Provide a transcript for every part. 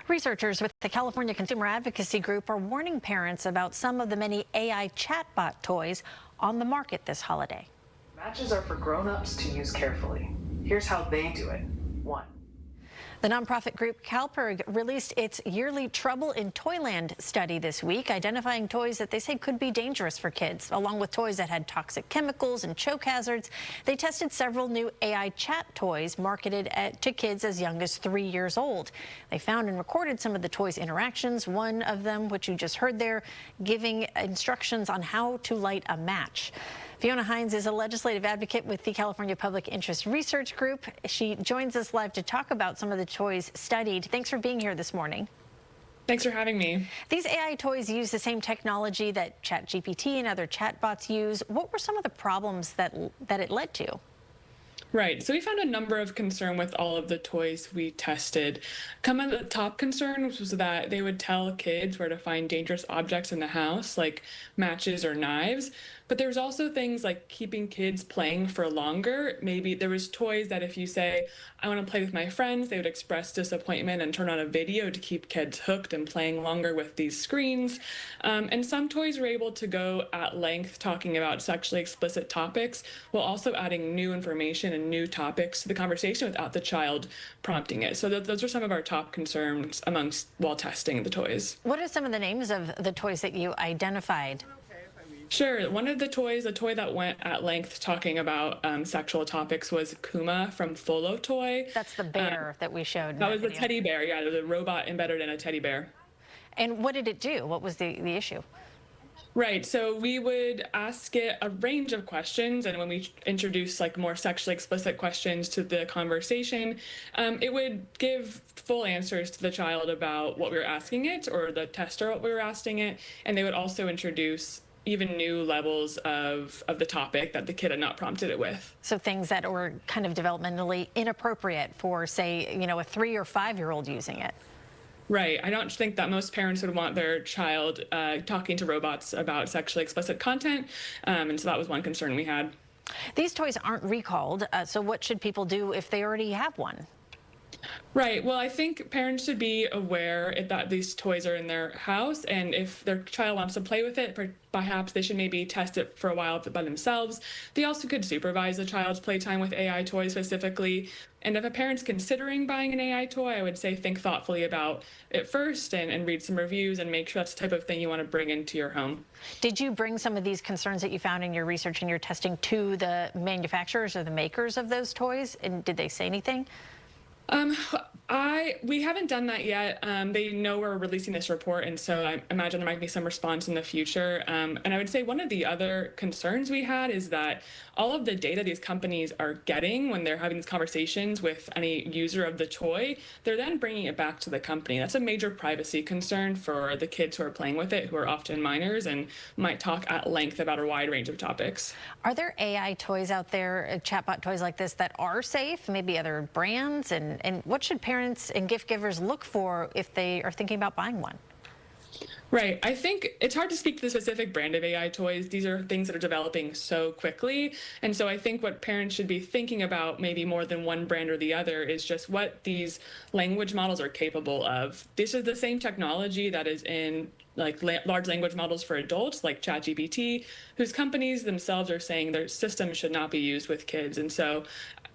Researchers with the California Consumer Advocacy Group are warning parents about some of the many AI chatbot toys on the market this holiday. Matches are for grown-ups to use carefully. Here's how they do it. 1. The nonprofit group CalPIRG released its yearly Trouble in Toyland study this week, identifying toys that they say could be dangerous for kids. Along with toys that had toxic chemicals and choke hazards, they tested several new AI chat toys marketed to kids as young as 3 years old. They found and recorded some of the toys' interactions, one of them, which you just heard there, giving instructions on how to light a match. Fiona Hines is a legislative advocate with the California Public Interest Research Group. She joins us live to talk about some of the toys studied. Thanks for being here this morning. Thanks for having me. These AI toys use the same technology that ChatGPT and other chatbots use. What were some of the problems that it led to? Right. So we found a number of concern with all of the toys we tested. Coming at the top concern was that they would tell kids where to find dangerous objects in the house, like matches or knives. But there's also things like keeping kids playing for longer. Maybe there was toys that if you say, I want to play with my friends, they would express disappointment and turn on a video to keep kids hooked and playing longer with these screens. And some toys were able to go at length talking about sexually explicit topics while also adding new information and new topics to the conversation without the child prompting it. So those are some of our top concerns while testing the toys. What are some of the names of the toys that you identified? Sure. One of the toys, a toy that went at length talking about sexual topics, was Kuma from Folo Toy. That's the bear that we showed. That was the teddy bear. Yeah, there was a robot embedded in a teddy bear. And what did it do? What was the issue? Right. So we would ask it a range of questions, and when we introduce like more sexually explicit questions to the conversation, it would give full answers to the child about what we were asking it, or the tester what we were asking it, and they would also introduce even new levels of the topic that the kid had not prompted it with. So things that were kind of developmentally inappropriate for, say, a 3 or 5 year old using it. Right. I don't think that most parents would want their child talking to robots about sexually explicit content, and so that was one concern we had. These toys aren't recalled, so what should people do if they already have one? Right. Well, I think parents should be aware that these toys are in their house, and if their child wants to play with it, perhaps they should maybe test it for a while by themselves. They also could supervise the child's playtime with AI toys specifically. And if a parent's considering buying an AI toy, I would say think thoughtfully about it first and read some reviews and make sure that's the type of thing you want to bring into your home. Did you bring some of these concerns that you found in your research and your testing to the manufacturers or the makers of those toys? And did they say anything? We haven't done that yet. They know we're releasing this report, and so I imagine there might be some response in the future. And I would say one of the other concerns we had is that all of the data these companies are getting when they're having these conversations with any user of the toy, they're then bringing it back to the company. That's a major privacy concern for the kids who are playing with it, who are often minors and might talk at length about a wide range of topics. Are there AI toys out there, chatbot toys like this, that are safe, maybe other brands? And what should parents and gift givers look for if they are thinking about buying one? Right. I think it's hard to speak to the specific brand of AI toys. These are things that are developing so quickly. And so I think what parents should be thinking about, maybe more than one brand or the other, is just what these language models are capable of. This is the same technology that is in large language models for adults like ChatGPT, whose companies themselves are saying their systems should not be used with kids. And so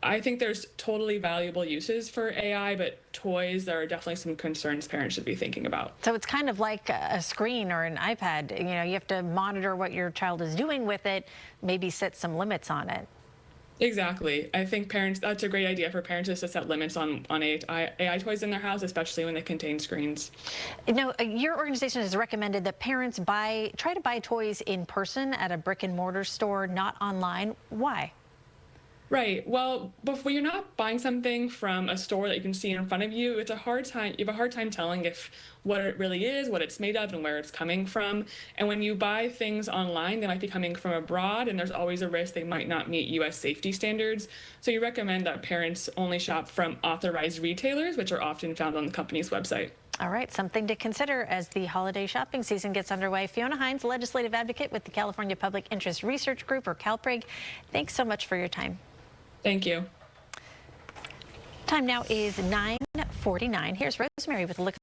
I think there's totally valuable uses for AI, but toys, there are definitely some concerns parents should be thinking about. So it's kind of like a screen or an iPad. You have to monitor what your child is doing with it, maybe set some limits on it. Exactly. I think that's a great idea for parents to set limits on AI toys in their house, especially when they contain screens. Your organization has recommended that parents try to buy toys in person at a brick and mortar store, not online. Why? Right. Well, before you're not buying something from a store that you can see in front of you, you have a hard time telling what it really is, what it's made of, and where it's coming from. And when you buy things online, they might be coming from abroad, and there's always a risk they might not meet U.S. safety standards. So you recommend that parents only shop from authorized retailers, which are often found on the company's website. All right, something to consider as the holiday shopping season gets underway. Fiona Hines, legislative advocate with the California Public Interest Research Group, or CalPIRG. Thanks so much for your time. Thank you. Time now is 9:49. Here's Rosemary with a look